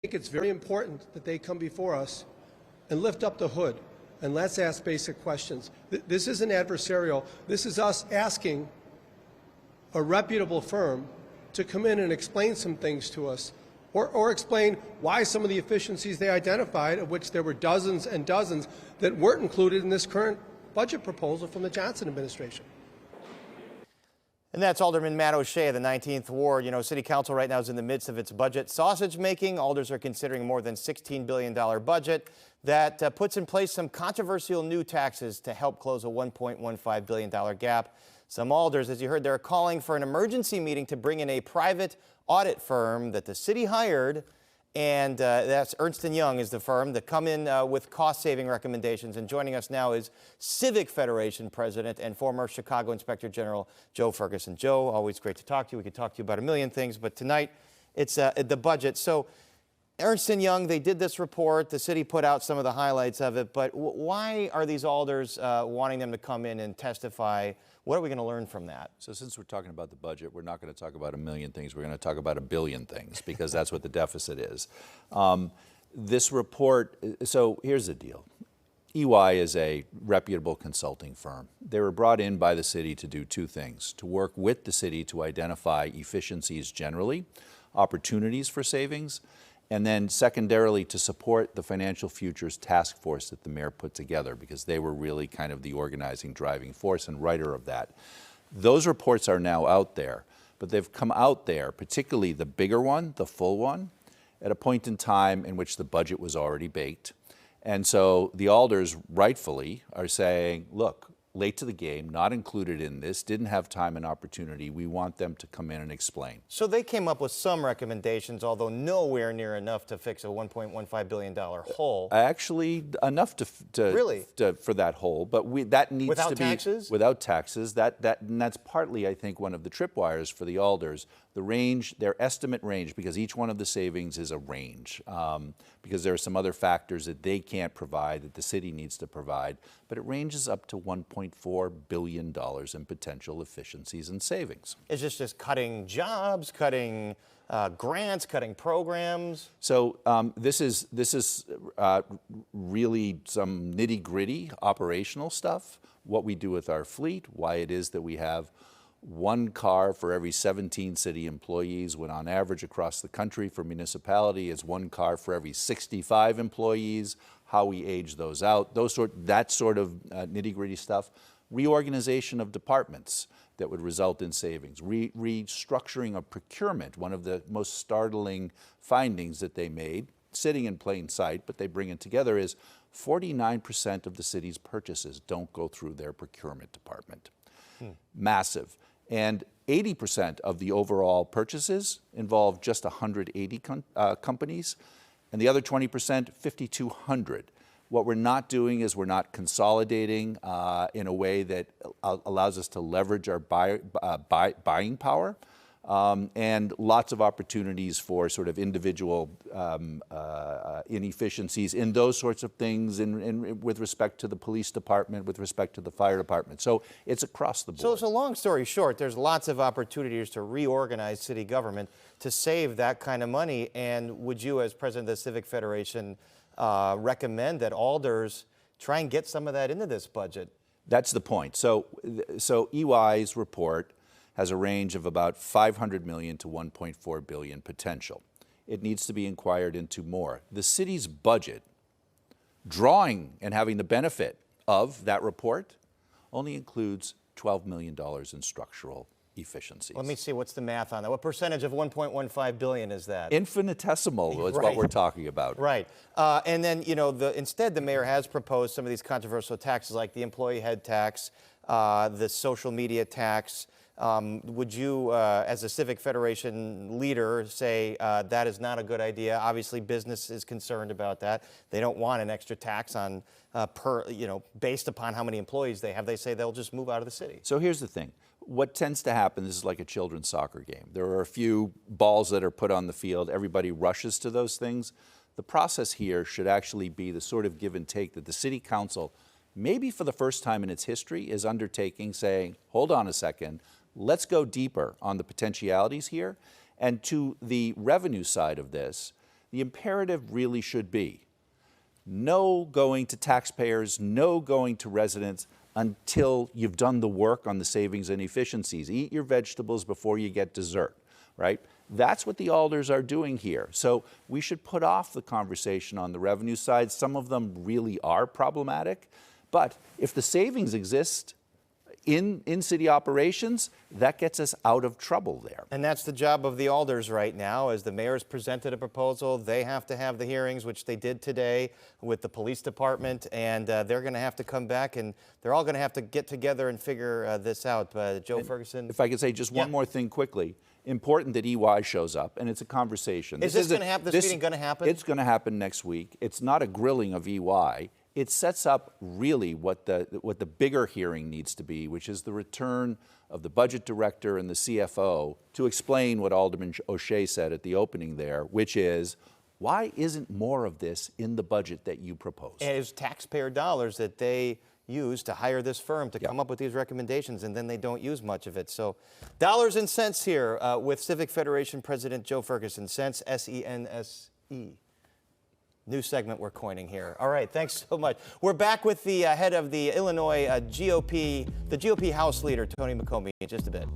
think it's very important that they come before us and lift up the hood and let's ask basic questions. This isn't adversarial. This is us asking a reputable firm to come in and explain some things to us, or explain why some of the efficiencies they identified, of which there were dozens and dozens, that weren't included in this current budget proposal from the Johnson administration. And that's Alderman Matt O'Shea of the 19th Ward. You know, City Council right now is in the midst of its budget sausage making. Alders are considering a more than $16 billion budget that puts in place some controversial new taxes to help close a $1.15 billion gap. Some Alders, as you heard, they're calling for an emergency meeting to bring in a private audit firm that the city hired, and that's Ernst Young is the firm that come in with cost-saving recommendations. And joining us now is Civic Federation President and former Chicago Inspector General Joe Ferguson. Joe, always great to talk to you. We could talk to you about a million things, but tonight it's the budget. So Ernst Young, they did this report. The city put out some of the highlights of it, but why are these Alders wanting them to come in and testify? What are we going to learn from that? So since we're talking about the budget, we're not going to talk about a million things. We're going to talk about a billion things, because that's what the deficit is. This report, so here's the deal. EY is a reputable consulting firm. They were brought in by the city to do two things: to work with the city to identify efficiencies generally, opportunities for savings, and then secondarily to support the Financial Futures Task Force that the mayor put together, because they were really kind of the organizing driving force and writer of that. Those reports are now out there, but they've come out there, particularly the bigger one, the full one, at a point in time in which the budget was already baked. And so the Alders rightfully are saying, look, late to the game, not included in this, didn't have time and opportunity. We want them to come in and explain. So they came up with some recommendations, although nowhere near enough to fix a $1.15 billion hole. Actually, enough Really? For that hole, but that needs Without to be taxes? Without taxes. And that's partly, I think, one of the tripwires for the Alders. The range, their estimate range, because each one of the savings is a range, because there are some other factors that they can't provide that the city needs to provide, but it ranges up to $1.4 billion in potential efficiencies and savings. Is this just cutting jobs, cutting grants, cutting programs? So this is really some nitty-gritty operational stuff, what we do with our fleet, why it is that we have one car for every 17 city employees, when on average across the country for municipality is one car for every 65 employees, how we age those out, that sort of nitty-gritty stuff. Reorganization of departments that would result in savings. Restructuring of procurement, one of the most startling findings that they made, sitting in plain sight, but they bring it together, is 49% of the city's purchases don't go through their procurement department. Massive. And 80% of the overall purchases involve just 180 companies, and the other 20%, 5,200. What we're not doing is we're not consolidating in a way that allows us to leverage our buying power, and lots of opportunities for sort of individual inefficiencies in those sorts of things with respect to the police department, with respect to the fire department. So it's across the board. So long story short, there's lots of opportunities to reorganize city government to save that kind of money. And would you, as president of the Civic Federation, recommend that Alders try and get some of that into this budget? That's the point. So EY's report has a range of about $500 million to $1.4 billion potential. It needs to be inquired into more. The city's budget, drawing and having the benefit of that report, only includes $12 million in structural efficiencies. Let me see, what's the math on that? What percentage of $1.15 billion is that? Infinitesimal is what we're talking about. Right. And then, you know, instead the mayor has proposed some of these controversial taxes, like the employee head tax, the social media tax. Would you, as a Civic Federation leader, say that is not a good idea? Obviously, business is concerned about that. They don't want an extra tax on based upon how many employees they have. They say they'll just move out of the city. So here's the thing. What tends to happen, this is like a children's soccer game. There are a few balls that are put on the field. Everybody rushes to those things. The process here should actually be the sort of give and take that the city council, maybe for the first time in its history, is undertaking, saying, hold on a second, let's go deeper on the potentialities here. And to the revenue side of this, the imperative really should be no going to taxpayers, no going to residents until you've done the work on the savings and efficiencies. Eat your vegetables before you get dessert, right? That's what the Alders are doing here. So we should put off the conversation on the revenue side. Some of them really are problematic. But if the savings exist in city operations, that gets us out of trouble there. And that's the job of the Alders right now. As the mayor's presented a proposal, they have to have the hearings, which they did today with the police department, and they're going to have to come back, and they're all going to have to get together and figure this out. Joe Ferguson? If I could say just one more thing quickly. Important that EY shows up, and it's a conversation. Is this going to happen? This meeting going to happen? It's going to happen next week. It's not a grilling of EY. It sets up really what the bigger hearing needs to be, which is the return of the budget director and the CFO to explain what Alderman O'Shea said at the opening there, which is, why isn't more of this in the budget that you proposed? And it's taxpayer dollars that they use to hire this firm to come up with these recommendations, and then they don't use much of it. So dollars and cents here with Civic Federation President Joe Ferguson. Cents, S-E-N-S-E. New segment we're coining here. All right, thanks so much. We're back with the head of the Illinois GOP, the GOP House Leader, Tony McCombie, in just a bit.